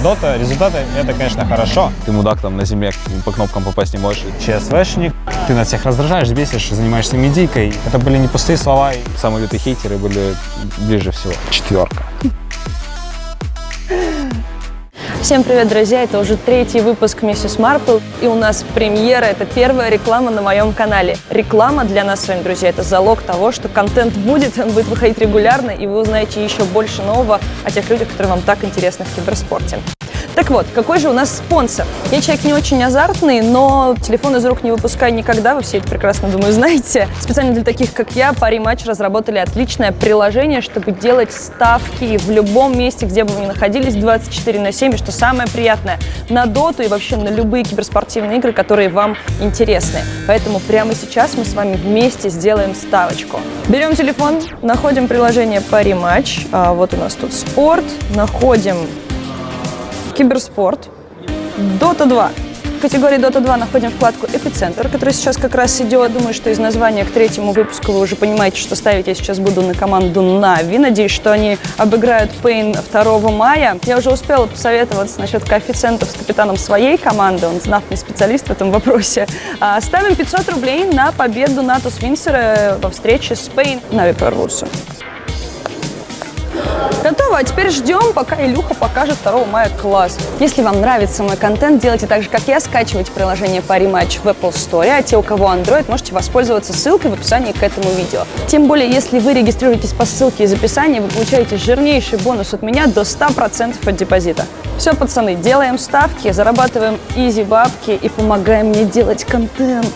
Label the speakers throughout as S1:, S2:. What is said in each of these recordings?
S1: Дота, результаты — это, конечно, хорошо.
S2: Ты мудак, там на земле по кнопкам попасть не можешь.
S1: ЧСВшник, ты на всех раздражаешь, бесишь, занимаешься медийкой. Это были не пустые слова.
S2: Самые лютые хейтеры были ближе всего. 4.
S3: Всем привет, друзья! Это уже 3-й выпуск Mrs. Marple, и у нас премьера. Это первая реклама на моем канале. Реклама для нас с вами, друзья, это залог того, что контент будет, он будет выходить регулярно, и вы узнаете еще больше нового о тех людях, которые вам так интересны в киберспорте. Так вот, какой же у нас спонсор? Я человек не очень азартный, но телефон из рук не выпускаю никогда, вы все это прекрасно, думаю, знаете. Специально для таких, как я, Parimatch разработали отличное приложение, чтобы делать ставки в любом месте, где бы вы ни находились, 24/7, и что самое приятное, на доту и вообще на любые киберспортивные игры, которые вам интересны. Поэтому прямо сейчас мы с вами вместе сделаем ставочку. Берем телефон, находим приложение Parimatch, вот у нас тут спорт, находим киберспорт, Dota 2. В категории Dota 2 находим вкладку «Эпицентр», который сейчас как раз идет. Думаю, что из названия к 3-му выпуску вы уже понимаете, что ставить я сейчас буду на команду Na'Vi. Надеюсь, что они обыграют Pain 2 мая. Я уже успела посоветоваться насчет коэффициентов с капитаном своей команды. Он знатный специалист в этом вопросе. Ставим 500 рублей на победу Натус Винсера во встрече с Pain. Na'Vi прорвутся. Готово, а теперь ждем, пока Илюха покажет 2 мая класс. Если вам нравится мой контент, делайте так же, как я, скачивайте приложение Parimatch в Apple Store, а те, у кого Android, можете воспользоваться ссылкой в описании к этому видео. Тем более, если вы регистрируетесь по ссылке из описания, вы получаете жирнейший бонус от меня до 100% от депозита. Все, пацаны, делаем ставки, зарабатываем изи бабки и помогаем мне делать контент.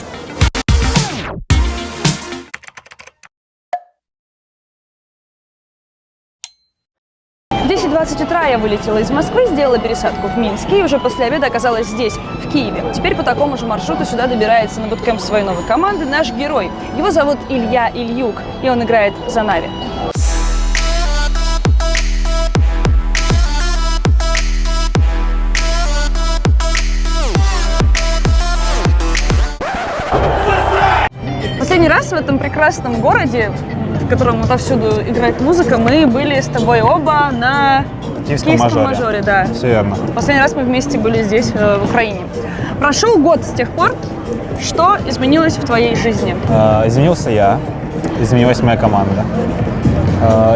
S3: 10:20 утра я вылетела из Москвы, сделала пересадку в Минске и уже после обеда оказалась здесь, в Киеве. Теперь по такому же маршруту сюда добирается на буткэмп своей новой команды наш герой. Его зовут Илья Ильюк, и он играет за Na'Vi. Последний раз в этом прекрасном городе, в котором отовсюду играет музыка, мы были с тобой оба на Киевском мажоре. Да.
S1: Все верно.
S3: Последний раз мы вместе были здесь, в Украине. Прошел год с тех пор. Что изменилось в твоей жизни?
S1: Изменился я, изменилась моя команда,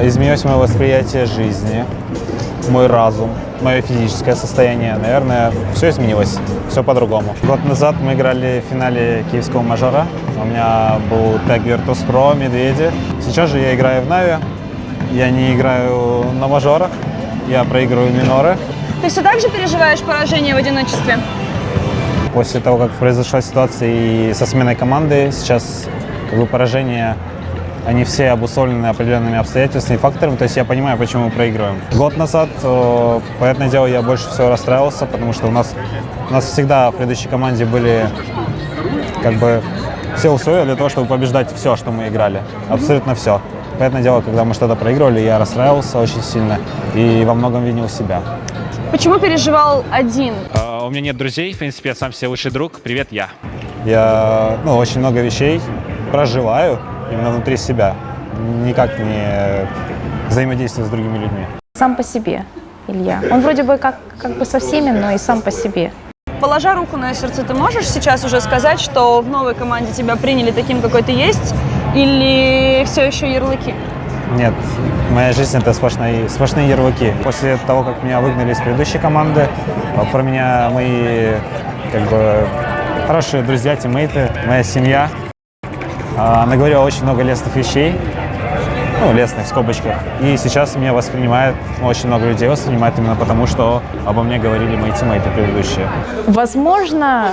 S1: изменилось мое восприятие жизни, мой разум, мое физическое состояние. Наверное, все изменилось, все по-другому. Год назад мы играли в финале Киевского мажора. У меня был тег Virtus.pro, Медведи. Сейчас же я играю в Na'Vi. Я не играю на мажорах, я проигрываю миноры.
S3: Ты все так же переживаешь поражение в одиночестве?
S1: После того, как произошла ситуация и со сменой команды, сейчас поражения, они все обусловлены определенными обстоятельствами и факторами. То есть я понимаю, почему мы проигрываем. Год назад, понятное дело, я больше всего расстраивался, потому что у нас всегда в предыдущей команде были все условия для того, чтобы побеждать все, что мы играли. Абсолютно все. Понятное дело, когда мы что-то проигрывали, я расстраивался очень сильно и во многом винил себя.
S3: Почему переживал один?
S4: У меня нет друзей, в принципе, я сам себе лучший друг. Привет, я.
S1: Я очень много вещей проживаю именно внутри себя, никак не взаимодействую с другими людьми.
S5: Сам по себе, Илья. Он вроде бы как бы со всеми, но и сам по себе.
S3: Положа руку на сердце, ты можешь сейчас уже сказать, что в новой команде тебя приняли таким, какой ты есть, или все еще ярлыки?
S1: Нет, моя жизнь — это сплошные ярлыки. После того, как меня выгнали из предыдущей команды, про меня мои хорошие друзья, тиммейты, моя семья наговорила очень много лестных вещей, лестных в скобочках. И сейчас меня воспринимает, очень много людей воспринимает именно потому, что обо мне говорили мои тиммейты предыдущие.
S5: Возможно,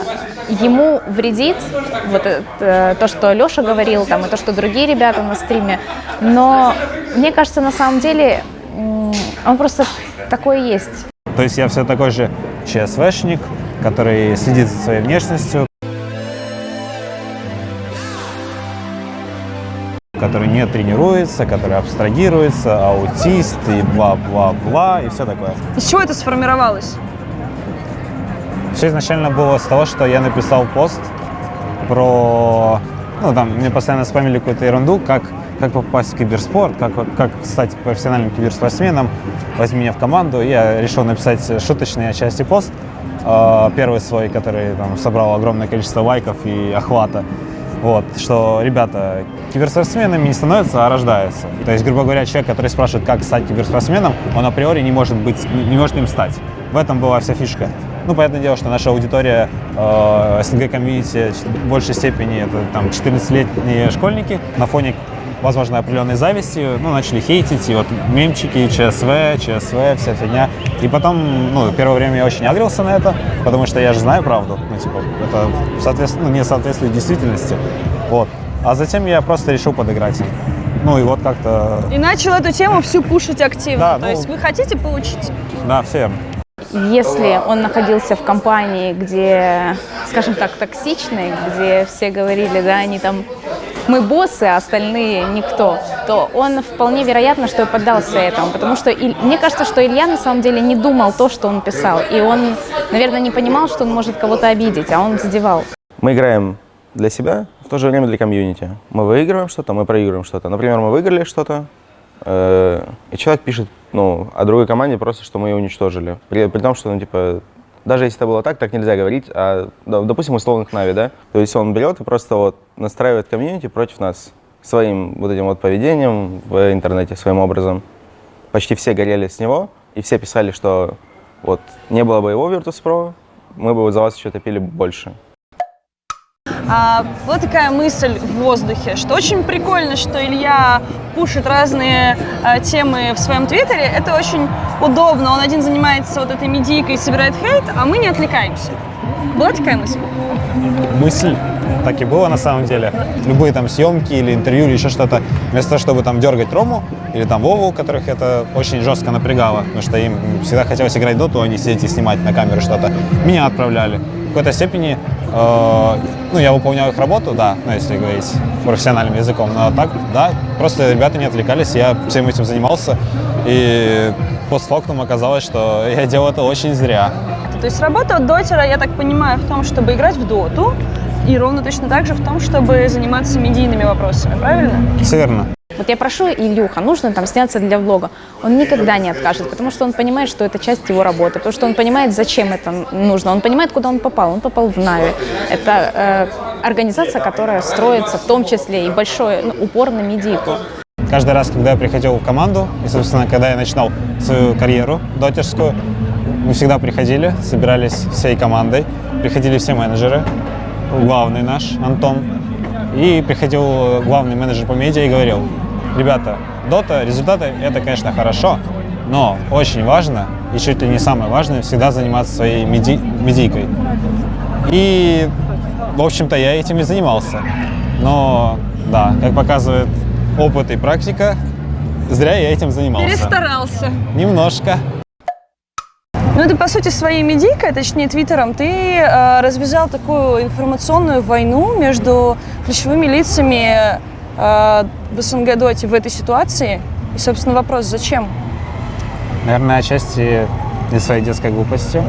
S5: ему вредит то, что Леша говорил, и то, что другие ребята на стриме. Но мне кажется, на самом деле, он просто такой и есть.
S1: То есть я все такой же ЧСВшник, который следит за своей внешностью, который не тренируется, который абстрагируется, аутист и бла-бла-бла, и все такое.
S3: Из чего это сформировалось?
S1: Все изначально было с того, что я написал пост про... мне постоянно спамили какую-то ерунду, как как попасть в киберспорт, как стать профессиональным киберспортсменом, возьми меня в команду. Я решил написать шуточный отчасти пост, первый свой, который там собрал огромное количество лайков и охвата. Вот, что, ребята, киберспортсменами не становятся, а рождаются. То есть, грубо говоря, человек, который спрашивает, как стать киберспортсменом, он априори не может им стать. В этом была вся фишка. Ну, понятное дело, что наша аудитория СНГ-комьюнити в большей степени это там 14-летние школьники на фоне, возможно, определенной зависти, ну, начали хейтить, и вот мемчики, ЧСВ, вся фигня. И потом, ну, первое время я очень агрился на это, потому что я же знаю правду, ну, типа, это не соответствует действительности, вот. А затем я просто решил подыграть им. Ну, и вот как-то...
S3: И начал эту тему всю пушить активно.
S1: Да,
S3: То есть вы хотите получить?
S1: Да, все верно.
S5: Если он находился в компании, где, скажем так, токсичной, где все говорили, да, они там, мы боссы, а остальные никто, то он вполне вероятно, что и поддался этому, потому что мне кажется, что Илья на самом деле не думал то, что он писал, и он, наверное, не понимал, что он может кого-то обидеть, а он задевал.
S6: Мы играем для себя, в то же время для комьюнити. Мы выигрываем что-то, мы проигрываем что-то. Например, мы выиграли что-то, и человек пишет, ну, о другой команде просто, что мы ее уничтожили. При том, что, ну, типа, даже если это было так нельзя говорить, допустим, условных Нави, да? То есть он берет и просто вот настраивает комьюнити против нас своим вот этим вот поведением в интернете, своим образом. Почти все горели с него, и все писали, что вот не было бы его Virtus.pro, мы бы за вас еще топили больше.
S3: Вот такая мысль в воздухе, что очень прикольно, что Илья пушит разные темы в своем твиттере. Это очень удобно. Он один занимается вот этой медийкой и собирает хейт, а мы не отвлекаемся. Была такая мысль?
S1: Мысль так и было на самом деле. Любые там съемки или интервью или еще что-то, вместо того, чтобы там дергать Рому или там Вову, которых это очень жестко напрягало, потому что им всегда хотелось играть доту, а не сидеть и снимать на камеру что-то, меня отправляли. В какой-то степени, ну, я выполнял их работу, да, ну, если говорить профессиональным языком, но так, да, просто ребята не отвлекались, я всем этим занимался, и постфактум оказалось, что я делал это очень зря.
S3: То есть работа дотера, я так понимаю, в том, чтобы играть в доту, и ровно точно так же в том, чтобы заниматься медийными вопросами, правильно?
S1: Все верно.
S5: Вот я прошу Илюха, нужно там сняться для влога. Он никогда не откажет, потому что он понимает, что это часть его работы, потому что он понимает, зачем это нужно, он понимает, куда он попал. Он попал в Нави. Это организация, которая строится в том числе и большой упор на медийку.
S1: Каждый раз, когда я приходил в команду, и, собственно, когда я начинал свою карьеру дотерскую, мы всегда приходили, собирались всей командой, приходили все менеджеры, главный наш, Антон, и приходил главный менеджер по медиа и говорил: ребята, дота, результаты — это, конечно, хорошо, но очень важно, и чуть ли не самое важное, всегда заниматься своей медийкой. И, в общем-то, я этим и занимался. Но, да, как показывает опыт и практика, зря я этим занимался.
S3: Перестарался.
S1: Немножко.
S3: Ну, ты, по сути, своей медийкой, точнее, твиттером, ты развязал такую информационную войну между ключевыми лицами в СНГ-доте в этой ситуации. И, собственно, вопрос, зачем?
S1: Наверное, отчасти из своей детской глупости.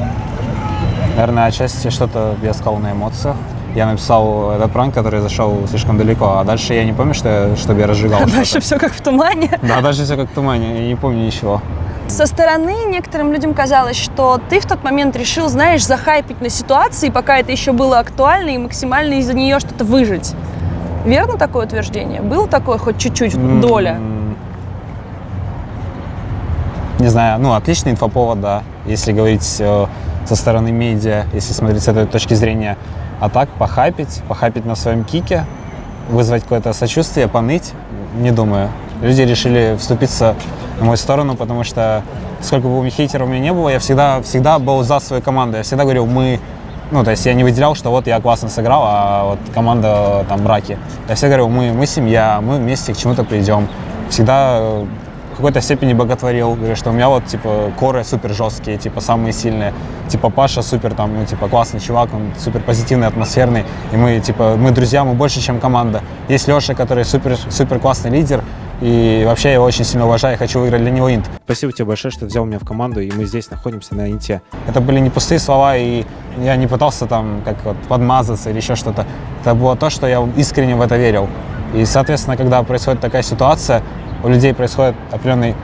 S1: Наверное, отчасти что-то я сказал на эмоциях. Я написал этот пранк, который зашел слишком далеко, а дальше я не помню, чтобы я разжигал что-то.
S3: Дальше все как в тумане.
S1: Да, дальше все как в тумане, я не помню ничего.
S3: Со стороны некоторым людям казалось, что ты в тот момент решил, знаешь, захайпить на ситуации, пока это еще было актуально, и максимально из-за нее что-то выжить. Верно такое утверждение? Было такое хоть чуть-чуть, доля?
S1: Не знаю, ну, отличный инфоповод, да, если говорить со стороны медиа, если смотреть с этой точки зрения. А так, похайпить на своем кике, вызвать какое-то сочувствие, поныть, не думаю. Люди решили вступиться на мою сторону, потому что сколько бы хейтеров у меня не было, я всегда был за свою команду. Я всегда говорил «мы». Ну, то есть я не выделял, что вот я классно сыграл, а вот команда там браки. Я всегда говорил мы семья, мы вместе к чему-то придем. Всегда в какой-то степени боготворил. Говорю, что у меня вот, типа, коры супер жесткие, типа, самые сильные. Типа, Паша супер, там, ну, типа, классный чувак, он супер позитивный, атмосферный. И мы, типа, мы друзья, мы больше, чем команда. Есть Леша, который супер классный лидер. И вообще я его очень сильно уважаю, хочу выиграть для него инт.
S7: Спасибо тебе большое, что взял меня в команду, и мы здесь находимся на инте.
S1: Это были не пустые слова, и я не пытался там как вот подмазаться или еще что-то. Это было то, что я искренне в это верил. И, соответственно, когда происходит такая ситуация, у людей происходит определенный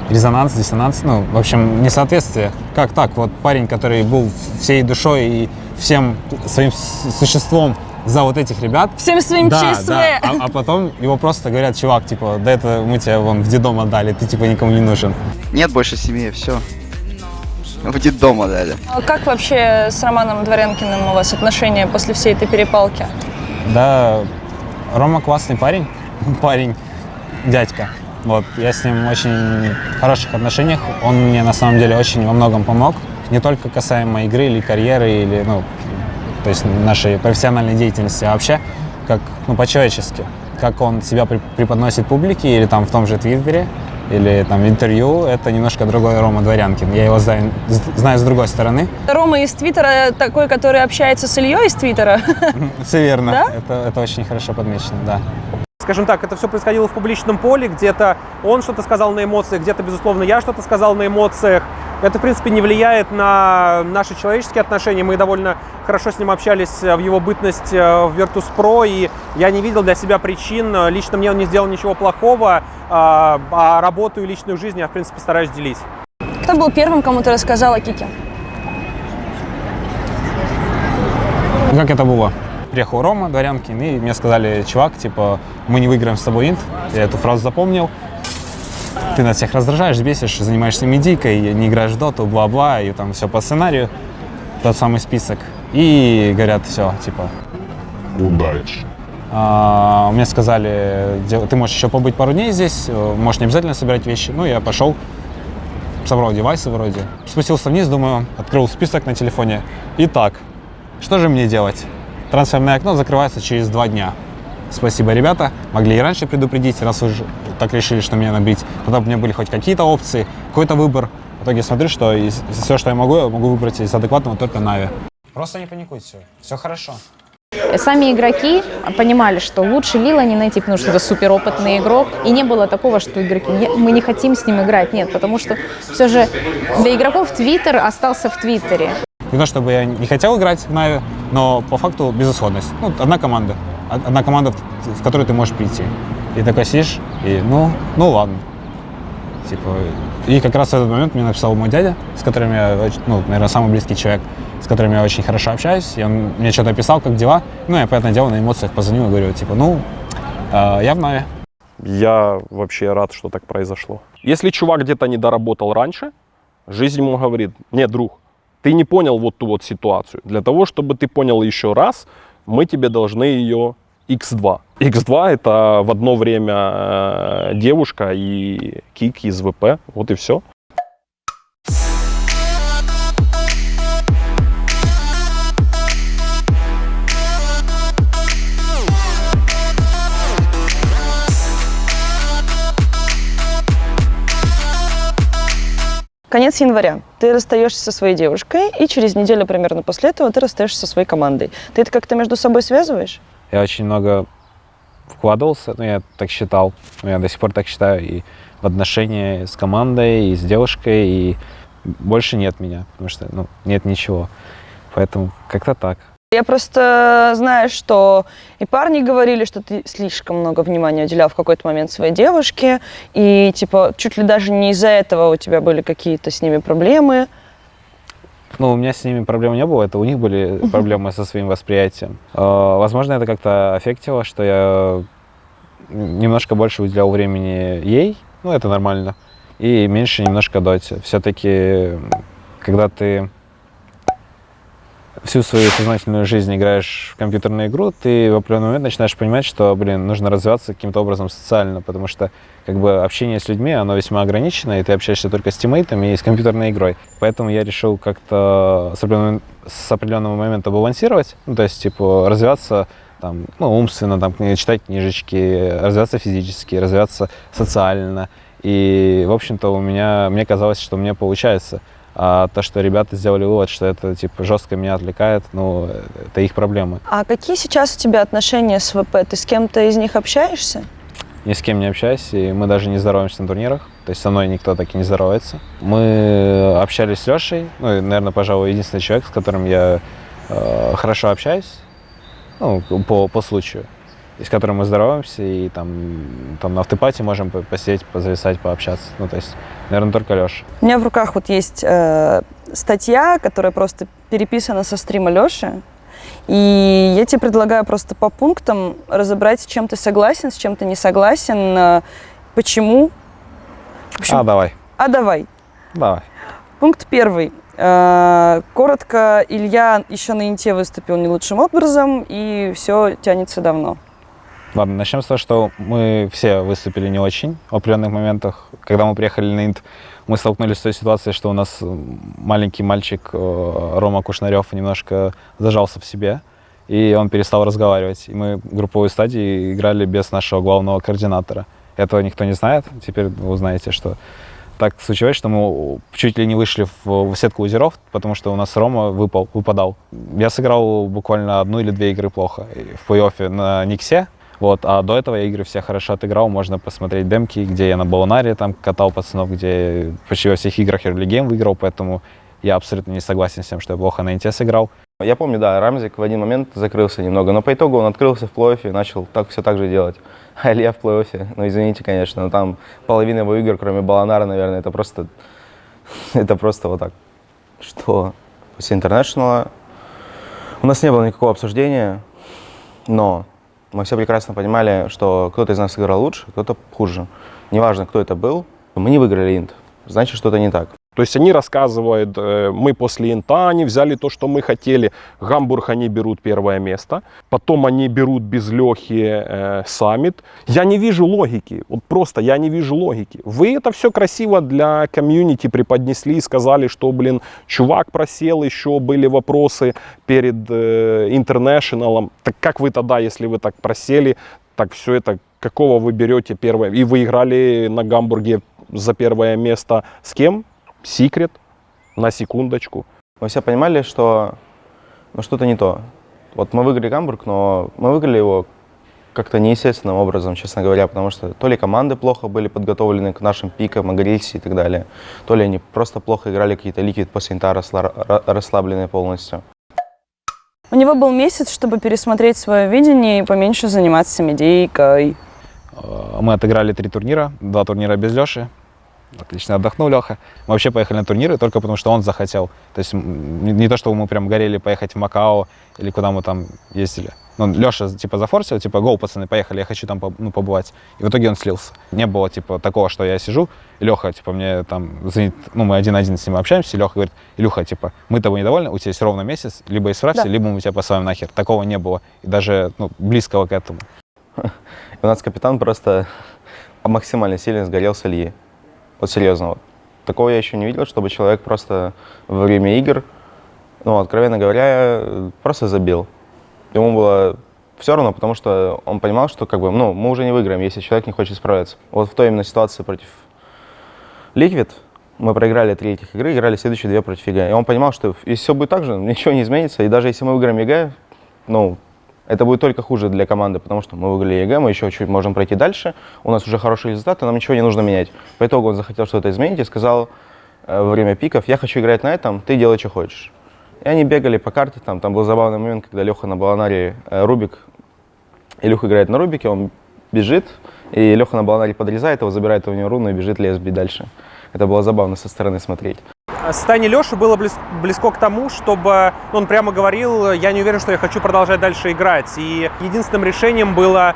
S1: резонанс, диссонанс, ну, в общем, несоответствие. Как так? Вот парень, который был всей душой и всем своим существом за вот этих ребят.
S3: Всем своим
S1: Да,
S3: ЧСВ.
S1: да. А потом его просто говорят: чувак, типа, да это мы тебя вон в детдом отдали, ты типа никому не нужен.
S8: Нет больше семьи, все. В детдом отдали.
S3: А как вообще с Романом Дворянкиным у вас отношения после всей этой перепалки?
S1: Да, Рома классный парень, дядька. Вот, я с ним очень в хороших отношениях. Он мне на самом деле очень во многом помог. Не только касаемо игры или карьеры, или, ну, то есть нашей профессиональной деятельности, а вообще, как, ну, по-человечески. Как он себя преподносит публике, или там в том же Твиттере, или там в интервью, это немножко другой Рома Дворянкин. Я его знаю с другой стороны.
S3: Рома из Твиттера такой, который общается с Ильей из Твиттера?
S1: Все верно.
S3: Да?
S1: Это очень хорошо подмечено, да.
S9: Скажем так, это все происходило в публичном поле, где-то он что-то сказал на эмоциях, где-то, безусловно, я что-то сказал на эмоциях. Это, в принципе, не влияет на наши человеческие отношения. Мы довольно хорошо с ним общались в его бытность в Virtus.pro, и я не видел для себя причин. Лично мне он не сделал ничего плохого, а работу и личную жизнь я, в принципе, стараюсь делить.
S3: Кто был первым, кому ты рассказал о Кике?
S1: Как это было? Приехал Рома Дворянкин, и мне сказали: чувак, типа, мы не выиграем с тобой инт. Я эту фразу запомнил. Ты нас всех раздражаешь, бесишь, занимаешься медийкой, не играешь в доту, бла-бла, и там все по сценарию, тот самый список. И говорят: все, типа, удачи. Мне сказали: ты можешь еще побыть пару дней здесь, можешь не обязательно собирать вещи. Ну, я пошел, собрал девайсы вроде, спустился вниз, думаю, открыл список на телефоне. Итак, что же мне делать? Трансферное окно закрывается через 2 дня. Спасибо, ребята. Могли и раньше предупредить, раз уже так решили, что меня набить. Тогда у меня были хоть какие-то опции, какой-то выбор. В итоге смотрю, что все, что я могу выбрать из адекватного только Нави. Просто не паникуйте, все хорошо.
S5: Сами игроки понимали, что лучше Лила не найти, потому что это суперопытный игрок. И не было такого, что игроки, мы не хотим с ним играть. Нет, потому что все же для игроков Твиттер остался в Твиттере.
S1: Не то, чтобы я не хотел играть в Нави, но по факту безысходность. Ну, одна команда, в которую ты можешь прийти. И такой сидишь, и ну ладно. Типа, и как раз в этот момент мне написал мой дядя, с которым я, ну, наверное, самый близкий человек, с которым я очень хорошо общаюсь. И он мне что-то писал, как дела. Ну, я, понятное дело, на эмоциях позвонил и говорю, типа, я в Нави.
S10: Я вообще рад, что так произошло. Если чувак где-то не доработал раньше, жизнь ему говорит: нет, друг, ты не понял вот ту вот ситуацию. Для того, чтобы ты понял еще раз, мы тебе должны ее X2. X2 это в одно время девушка и кик из ВП. Вот и все.
S3: Конец января. Ты расстаешься со своей девушкой, и через неделю примерно после этого ты расстаешься со своей командой. Ты это как-то между собой связываешь?
S1: Я очень много вкладывался, я так считал, я до сих пор так считаю, и в отношения с командой, и с девушкой, и больше нет меня, потому что, нет ничего. Поэтому как-то так.
S3: Я просто знаю, что и парни говорили, что ты слишком много внимания уделял в какой-то момент своей девушке, и типа чуть ли даже не из-за этого у тебя были какие-то с ними проблемы.
S1: У меня с ними проблем не было, это у них были проблемы со своим восприятием. Возможно, это как-то аффектило, что я немножко больше уделял времени ей, это нормально, и меньше немножко доте. Все-таки, когда ты всю свою сознательную жизнь играешь в компьютерную игру, ты в определенный момент начинаешь понимать, что, нужно развиваться каким-то образом социально, потому что общение с людьми, оно весьма ограничено, и ты общаешься только с тиммейтами и с компьютерной игрой. Поэтому я решил как-то с определенного момента балансировать, развиваться умственно, читать книжечки, развиваться физически, развиваться социально. И, в общем-то, мне казалось, что у меня получается. А то, что ребята сделали вывод, что это жестко меня отвлекает, это их проблемы.
S3: А какие сейчас у тебя отношения с ВП? Ты с кем-то из них общаешься?
S1: Ни с кем не общаюсь, и мы даже не здороваемся на турнирах. То есть со мной никто так и не здоровается. Мы общались с Лешей, наверное, пожалуй, единственный человек, с которым я хорошо общаюсь, по случаю.
S2: и с которым мы здороваемся, и там на автопате можем посидеть, позависать, пообщаться. Ну, то есть, наверное, только Леша.
S3: У меня в руках вот есть статья, которая просто переписана со стрима Леши. И я тебе предлагаю просто по пунктам разобрать, с чем ты согласен, с чем ты не согласен, почему. В общем,
S2: Давай.
S3: Давай.
S2: Давай.
S3: Пункт первый. Коротко, Илья еще на Инте выступил не лучшим образом, и все тянется давно.
S2: Ладно, начнем с того, что мы все выступили не очень в определенных моментах. Когда мы приехали на Инт, мы столкнулись с той ситуацией, что у нас маленький мальчик Рома Кушнарев немножко зажался в себе, и он перестал разговаривать. И мы в групповой стадии играли без нашего главного координатора. Этого никто не знает. Теперь вы узнаете, что так случилось, что мы чуть ли не вышли в сетку лузеров, потому что у нас Рома выпадал. Я сыграл буквально 1 или 2 игры плохо в плей-оффе на Никсе. Вот, а до этого я игры все хорошо отыграл, можно посмотреть демки, где я на Болонаре там катал пацанов, где почти во всех играх Early Game выиграл, поэтому я абсолютно не согласен с тем, что я плохо на Инте сыграл.
S6: Я помню, да, Рамзик в один момент закрылся немного, но по итогу он открылся в плей-оффе и начал все так же делать. А Илья в плей-оффе, ну извините, конечно, но там половина его игр, кроме Болонара, наверное, это просто вот так. Что после Интернешнала у нас не было никакого обсуждения, но мы все прекрасно понимали, что кто-то из нас сыграл лучше, кто-то хуже. Неважно, кто это был, мы не выиграли Инт, значит, что-то не так.
S10: То есть они рассказывают, мы после Инта, они взяли то, что мы хотели. Гамбург они берут 1 место. Потом они берут без Лехи Саммит. Я не вижу логики. Вот просто я не вижу логики. Вы это все красиво для комьюнити преподнесли и сказали, что, блин, чувак просел, еще были вопросы перед Интернешналом. Так как вы тогда, если вы так просели, так все это, какого вы берете первое? И вы играли на Гамбурге за 1 место с кем? Секрет, на секундочку.
S6: Мы все понимали, что что-то не то. Вот мы выиграли Гамбург, но мы выиграли его как-то неестественным образом, честно говоря, потому что то ли команды плохо были подготовлены к нашим пикам, агрессии и так далее, то ли они просто плохо играли какие-то ликвид после Инта, расслабленные полностью.
S3: У него был месяц, чтобы пересмотреть свое видение и поменьше заниматься медийкой.
S2: Мы отыграли 3 турнира, 2 турнира без Леши. Отлично отдохнул Леха. Мы вообще поехали на турниры только потому, что он захотел. То есть не то, что мы прям горели поехать в Макао или куда мы там ездили. Ну, Леша типа зафорсил, типа, гоу, пацаны, поехали, я хочу там побывать. И в итоге он слился. Не было типа такого, что я сижу, и Леха, типа, мне там звонит, мы 1-1 с ним общаемся, и Леха говорит: Илюха, типа, мы тобой недовольны, у тебя есть ровно месяц, либо исправься, да, либо мы тебя посылаем нахер. Такого не было. И даже близкого к этому.
S6: У нас капитан просто максимально сильно сгорел с Ильи. Вот серьезно, вот. Такого я еще не видел, чтобы человек просто во время игр, откровенно говоря, просто забил. Ему было все равно, потому что он понимал, что мы уже не выиграем, если человек не хочет справляться. Вот в той именно ситуации против Liquid мы проиграли 3 этих игры, играли следующие 2 против ЕГЭ. И он понимал, что если все будет так же, ничего не изменится. И даже если мы выиграем ЕГЭ, это будет только хуже для команды, потому что мы выиграли ЕГЭ, мы еще чуть можем пройти дальше, у нас уже хорошие результаты, нам ничего не нужно менять. По итогу он захотел что-то изменить и сказал во время пиков: я хочу играть на этом, ты делай, что хочешь. И они бегали по карте, там был забавный момент, когда Леха на Болонаре Рубик, Илюха играет на Рубике, он бежит, и Леха на Болонаре подрезает его, забирает у него руну и бежит лесбий дальше. Это было забавно со стороны смотреть.
S9: Состояние Леши было близко к тому, чтобы он прямо говорил: я не уверен, что я хочу продолжать дальше играть. И единственным решением было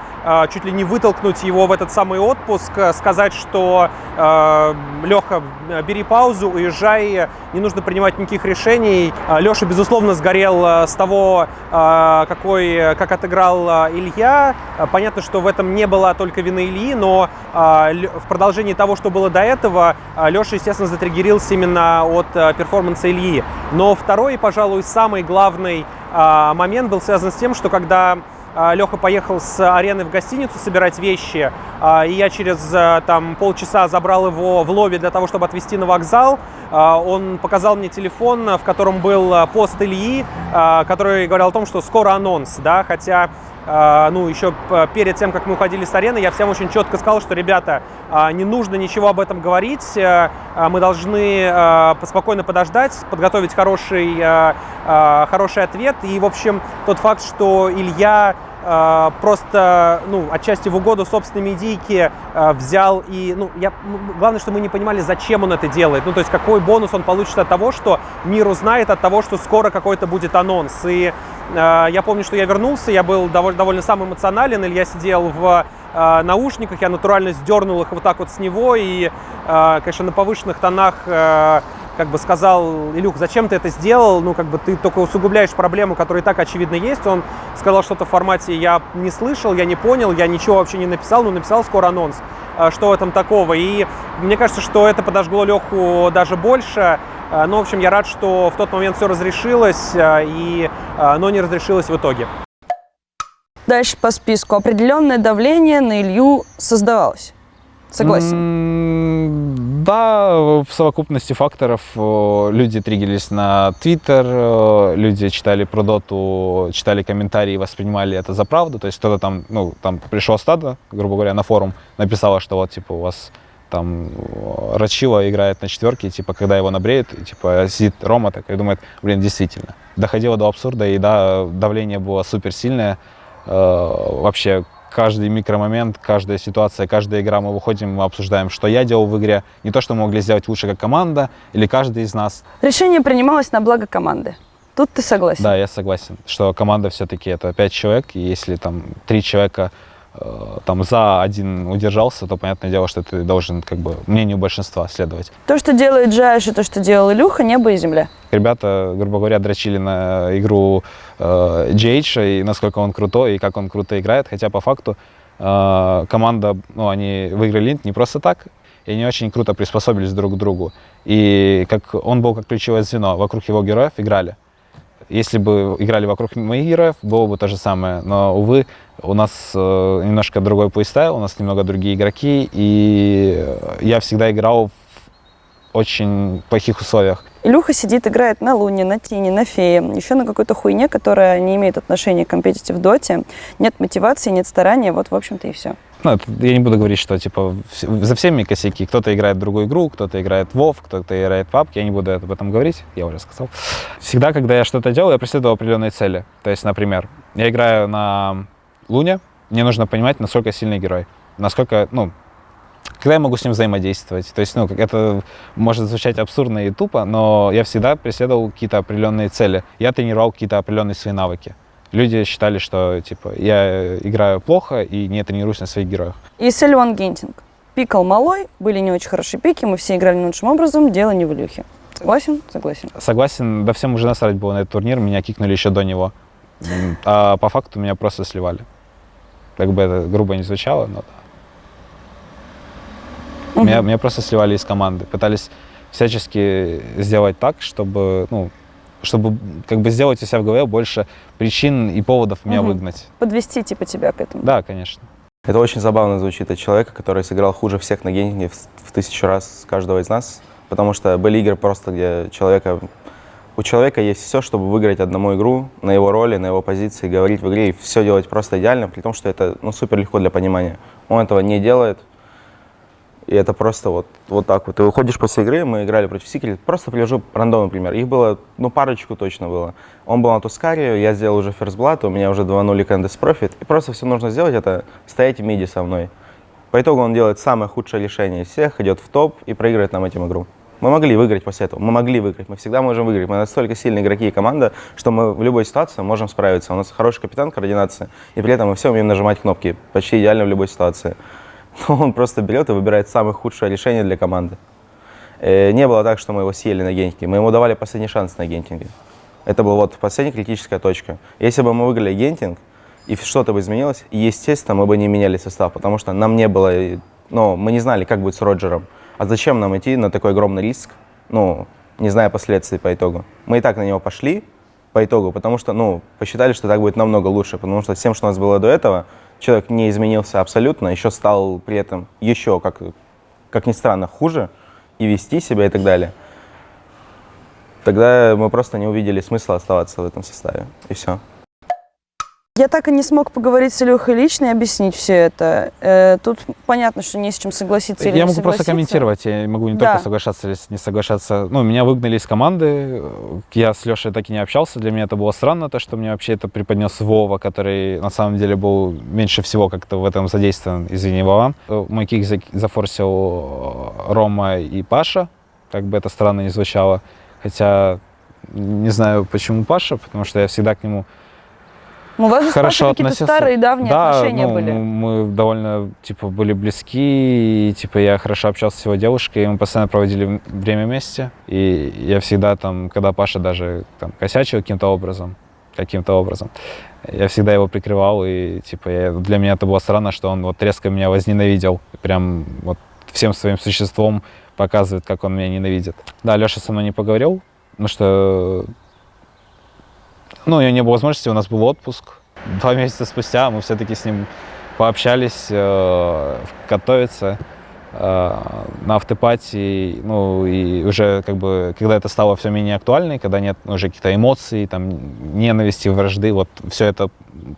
S9: чуть ли не вытолкнуть его в этот самый отпуск, сказать, что Леха, бери паузу, уезжай, не нужно принимать никаких решений. Леша, безусловно, сгорел с того, как отыграл Илья. Понятно, что в этом не было только вины Ильи, но в продолжении того, что было до этого, Леша, естественно, затриггерился именно от перформанса Ильи. Но второй, пожалуй, самый главный момент был связан с тем, что когда Леха поехал с арены в гостиницу собирать вещи, и я через полчаса забрал его в лобби для того, чтобы отвезти на вокзал. Он показал мне телефон, в котором был пост Ильи, который говорил о том, что скоро анонс, да, хотя еще перед тем, как мы уходили с арены, я всем очень четко сказал, что, ребята, не нужно ничего об этом говорить, мы должны спокойно подождать, подготовить хороший ответ. И, в общем, тот факт, что Илья просто, отчасти в угоду собственной идейки взял и, главное, что мы не понимали, зачем он это делает. То есть какой бонус он получит от того, что мир узнает, от того, что скоро какой-то будет анонс. И я помню, что я вернулся, я был довольно сам эмоционален, Илья сидел в наушниках, я натурально сдернул их вот так вот с него и, конечно, на повышенных тонах сказал: Илюх, зачем ты это сделал? Ты только усугубляешь проблему, которая и так очевидно есть. Он сказал что-то в формате: я не слышал, я не понял, я ничего вообще не написал, написал скоро анонс. Что в этом такого? И мне кажется, что это подожгло Леху даже больше. В общем, я рад, что в тот момент все разрешилось, но не разрешилось в итоге.
S3: Дальше по списку. Определенное давление на Илью создавалось. Согласен?
S2: Да, в совокупности факторов люди триггерились на Твиттер, люди читали про доту, читали комментарии и воспринимали это за правду. То есть кто-то там пришло стадо, грубо говоря, на форум, написало, что вот, у вас там Рачила играет на четверке, когда его набреют, сидит Рома так и думает: действительно. Доходило до абсурда, и да, давление было суперсильное. Вообще, каждый микромомент, каждая ситуация, каждая игра, мы выходим, мы обсуждаем, что я делал в игре, не то, что мы могли сделать лучше как команда или каждый из нас.
S3: Решение принималось на благо команды. Тут ты согласен?
S2: Да, я согласен, что команда все-таки это 5 человек, и если там 3 человека за один удержался, то понятное дело, что ты должен мнению большинства следовать.
S3: То, что делает Джаш, и то, что делал Илюха, небо и земля.
S2: Ребята, грубо говоря, дрочили на игру GH, и насколько он крутой, и как он круто играет, хотя по факту команда, они выиграли Инт не просто так, и они очень круто приспособились друг к другу. И он был как ключевое звено, вокруг его героев играли. Если бы играли вокруг моих героев, было бы то же самое. Но, увы, у нас немножко другой плейстайл, у нас немного другие игроки, и я всегда играл в очень плохих условиях.
S3: Илюха сидит, играет на Луне, на Тине, на Фее, еще на какой-то хуйне, которая не имеет отношения к компетитив доте. Нет мотивации, нет старания, в общем-то, и все.
S2: Я не буду говорить, что за всеми косяки. Кто-то играет в другую игру, кто-то играет в WoW, кто-то играет в PUBG. Я не буду об этом говорить, я уже сказал. Всегда, когда я что-то делаю, я преследую определенные цели. То есть, например, я играю на Луне, мне нужно понимать, насколько сильный герой, насколько, когда я могу с ним взаимодействовать. То есть, это может звучать абсурдно и тупо, но я всегда преследовал какие-то определенные цели. Я тренировал какие-то определенные свои навыки. Люди считали, что я играю плохо и не тренируюсь на своих героях.
S3: И Сельван Гентинг. Пикал малой, были не очень хорошие пики, мы все играли лучшим образом, дело не в Илюхе. Согласен? Согласен.
S2: Согласен, да всем уже насрать было на этот турнир, меня кикнули еще до него. А по факту меня просто сливали. Как бы это грубо не звучало, но да. Меня просто сливали из команды. Пытались всячески сделать так, чтобы сделать у себя в голове больше причин и поводов меня выгнать.
S3: Подвести тебя к этому.
S2: Да, конечно.
S6: Это очень забавно звучит от человека, который сыграл хуже всех на гейминге в 1000 раз каждого из нас. Потому что были игры просто, где у человека есть все, чтобы выиграть одному игру на его роли, на его позиции, говорить в игре и все делать просто идеально, при том, что это супер легко для понимания. Он этого не делает. И это просто вот так вот. Ты выходишь после игры, мы играли против Secret, просто привожу рандомный пример. Их было, парочку точно было. Он был на Тускаре, я сделал уже First Blood, у меня уже 2-0 Candice Profit. И просто все нужно сделать, это стоять в миде со мной. По итогу он делает самое худшее решение из всех, идет в топ и проигрывает нам этим игру. Мы могли выиграть после этого, мы всегда можем выиграть. Мы настолько сильные игроки и команда, что мы в любой ситуации можем справиться. У нас хороший капитан, координация, и при этом мы все умеем нажимать кнопки почти идеально в любой ситуации. Но он просто берет и выбирает самое худшее решение для команды. Не было так, что мы его съели на гентинге. Мы ему давали последний шанс на гентинге. Это была последняя критическая точка. Если бы мы выиграли гентинг, и что-то бы изменилось, естественно, мы бы не меняли состав, потому что нам не было... мы не знали, как будет с Роджером. А зачем нам идти на такой огромный риск, не зная последствий по итогу? Мы и так на него пошли по итогу, потому что, посчитали, что так будет намного лучше, потому что всем, что у нас было до этого, человек не изменился абсолютно, еще стал при этом еще, как ни странно, хуже и вести себя и так далее. Тогда мы просто не увидели смысла оставаться в этом составе, и все.
S3: Я так и не смог поговорить с Илюхой лично и объяснить все это. Тут понятно, что не с чем согласиться или
S2: Я
S3: не
S2: могу просто
S3: согласиться.
S2: комментировать, я могу не
S3: Да.
S2: только соглашаться или не соглашаться. Ну, меня выгнали из команды, я с Лешей так и не общался, для меня это было странно, то, что мне вообще это преподнес Вова, который на самом деле был меньше всего как-то в этом задействован, извини, Вован. Мой кик зафорсил Рома и Паша, как бы это странно не звучало, хотя не знаю, почему Паша, потому что я всегда к нему
S3: У вас же с
S2: хорошо
S3: Пашей какие-то
S2: относился.
S3: старые давние
S2: Да,
S3: отношения
S2: ну,
S3: были.
S2: мы довольно, типа, были близки, и, типа, я хорошо общался с его девушкой, и мы постоянно проводили время вместе, и я всегда там, когда Паша даже там косячил каким-то образом, я всегда его прикрывал, и, типа, для меня это было странно, что он вот резко меня возненавидел, прям вот всем своим существом показывает, как он меня ненавидит. Да, Леша со мной не поговорил, потому что ну, у него не было возможности, у нас был отпуск. 2 месяца спустя мы все-таки с ним пообщались в Катовице на автопати. Ну, и уже как бы, когда это стало все менее актуально, когда нет уже каких-то эмоций, там, ненависти, вражды, вот все это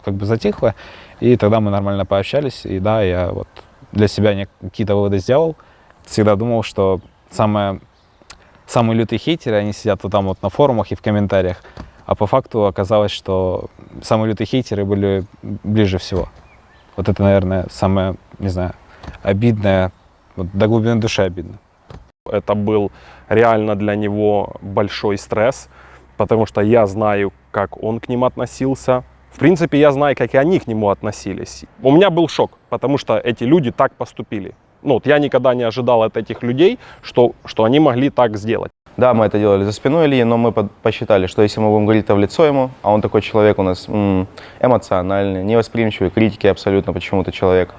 S2: как бы затихло. И тогда мы нормально пообщались. И да, я вот для себя какие-то выводы сделал. Всегда думал, что самые лютые хейтеры, они сидят вот там вот на форумах и в комментариях. А по факту оказалось, что самые лютые хейтеры были ближе всего. Вот это, наверное, самое, не знаю, обидное, вот до глубины души обидно.
S10: Это был реально для него большой стресс, потому что я знаю, как он к ним относился. В принципе, я знаю, как и они к нему относились. У меня был шок, потому что эти люди так поступили. Ну, вот я никогда не ожидал от этих людей, что они могли так сделать.
S6: Да, мы это делали за спиной Ильи, но мы посчитали, что если мы будем говорить это в лицо ему, а он такой человек у нас эмоциональный, невосприимчивый, критики абсолютно почему-то человек.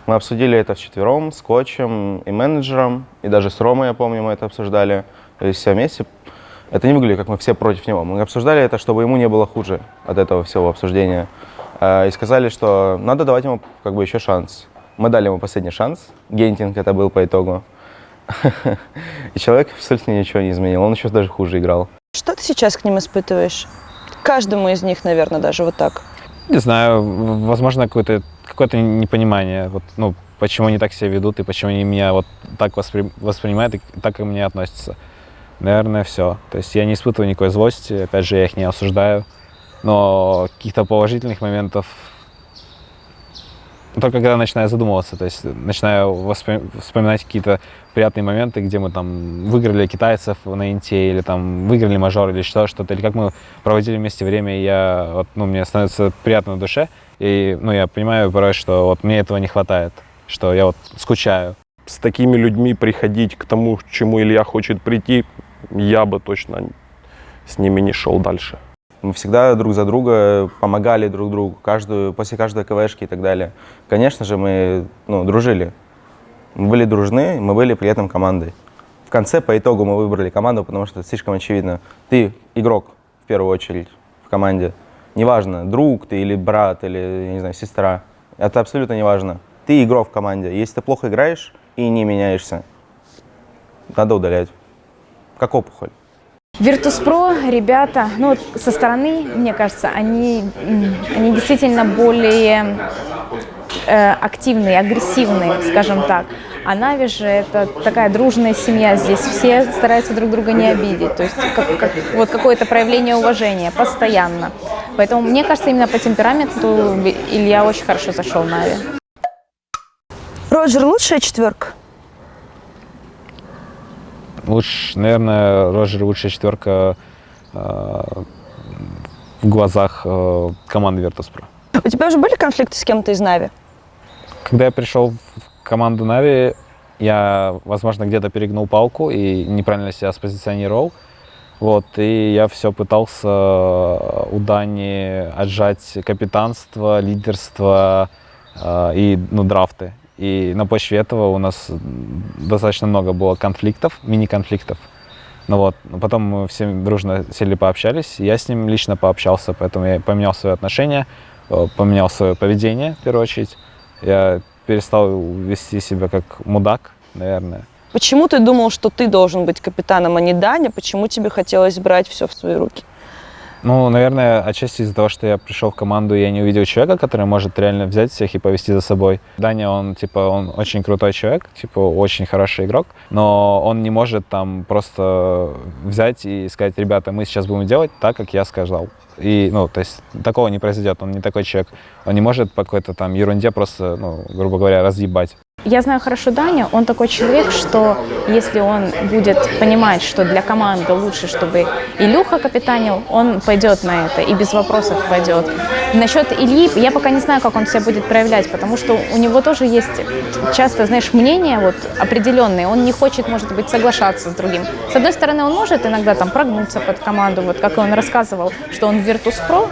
S6: Мы обсудили это вчетвером с коучем и менеджером, и даже с Ромой, я помню, мы это обсуждали. То есть все вместе. Это не выглядит, как мы все против него. Мы обсуждали это, чтобы ему не было хуже от этого всего обсуждения. И сказали, что надо давать ему как бы еще шанс. Мы дали ему последний шанс. Гентинг это был по итогу. И человек абсолютно ничего не изменил. Он еще даже хуже играл.
S3: Что ты сейчас к ним испытываешь? Каждому из них, наверное, даже вот так.
S2: Не знаю, возможно, какое-то непонимание, вот, ну, почему они так себя ведут и почему они меня вот так воспринимают и так ко мне относятся. Наверное, все. То есть я не испытываю никакой злости, опять же, я их не осуждаю, но каких-то положительных моментов только когда начинаю задумываться, то есть начинаю вспоминать какие-то приятные моменты, где мы там выиграли китайцев на Инте, или там выиграли мажор, или что-то, или как мы проводили вместе время, и мне становится приятно на душе, и я понимаю порой, что вот мне этого не хватает, что я вот скучаю.
S10: С такими людьми приходить к тому, к чему Илья хочет прийти, я бы точно с ними не шел дальше.
S6: Мы всегда друг за друга помогали друг другу, после каждой КВшки и так далее. Конечно же, мы дружили. Мы были дружны, мы были при этом командой. В конце, по итогу, мы выбрали команду, потому что это слишком очевидно. Ты игрок, в первую очередь, в команде. Неважно, друг ты или брат, или, я не знаю, сестра. Это абсолютно неважно. Ты игрок в команде. Если ты плохо играешь и не меняешься, надо удалять. Как опухоль.
S5: Virtus.pro, ребята, со стороны, мне кажется, они действительно более активные, агрессивные, скажем так. А Нави же это такая дружная семья, здесь все стараются друг друга не обидеть, то есть вот какое-то проявление уважения постоянно. Поэтому мне кажется, именно по темпераменту Илья очень хорошо зашел в Нави.
S3: Роджер, лучшая четверка?
S2: Наверное, Роджер лучшая четверка в глазах команды Virtus.pro.
S3: У тебя уже были конфликты с кем-то из Нави?
S2: Когда я пришел в команду Нави, я, возможно, где-то перегнул палку и неправильно себя спозиционировал. Вот, и я все пытался у Дани отжать капитанство, лидерство и драфты. И на почве этого у нас достаточно много было конфликтов, мини-конфликтов. Но потом мы все дружно сели пообщались, я с ним лично пообщался, поэтому я поменял свои отношения, поменял свое поведение, в первую очередь. Я перестал вести себя как мудак, наверное.
S3: Почему ты думал, что ты должен быть капитаном, а не Даня? Почему тебе хотелось брать все в свои руки?
S2: Ну, наверное, отчасти из-за того, что я пришел в команду, и я не увидел человека, который может реально взять всех и повести за собой. Даня, он очень крутой человек, очень хороший игрок, но он не может там просто взять и сказать: ребята, мы сейчас будем делать так, как я сказал. И, то есть такого не произойдет, он не такой человек. Он не может по какой-то там ерунде просто, грубо говоря, разъебать.
S5: Я знаю хорошо Даню, он такой человек, что если он будет понимать, что для команды лучше, чтобы Илюха капитанил, он пойдет на это и без вопросов пойдет. Насчет Ильи я пока не знаю, как он себя будет проявлять, потому что у него тоже есть часто, знаешь, мнение определенное, он не хочет, может быть, соглашаться с другим. С одной стороны, он может иногда там прогнуться под команду, как он рассказывал, что он в Virtus.pro,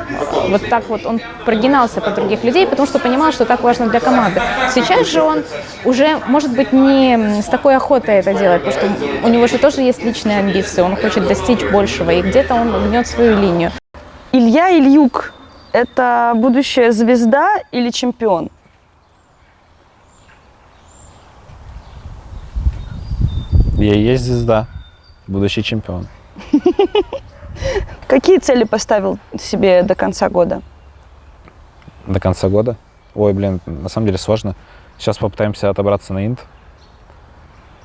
S5: вот так вот он прогинался под других людей, потому что понимал, что так важно для команды. Сейчас же он уже, может быть, не с такой охотой это делает, потому что у него же тоже есть личные амбиции, он хочет достичь большего, и где-то он гнет свою линию.
S3: Илья Ильюк – это будущая звезда или чемпион?
S2: Я и есть звезда, будущий чемпион.
S3: Какие цели поставил себе до конца года?
S2: До конца года? Ой, блин, на самом деле сложно. Сейчас попытаемся отобраться на Инт.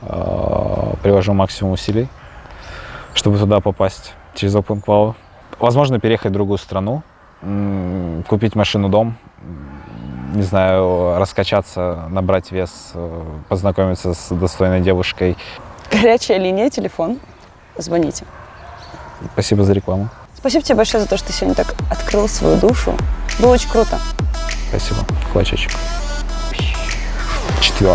S2: Приложу максимум усилий, чтобы туда попасть через Open Qual. Возможно, переехать в другую страну, купить машину, дом, не знаю, раскачаться, набрать вес, познакомиться с достойной девушкой.
S3: Горячая линия, телефон. Звоните.
S2: Спасибо за рекламу.
S3: Спасибо тебе большое за то, что ты сегодня так открыл свою душу. Было очень круто.
S2: Спасибо. Кулачочек. 4.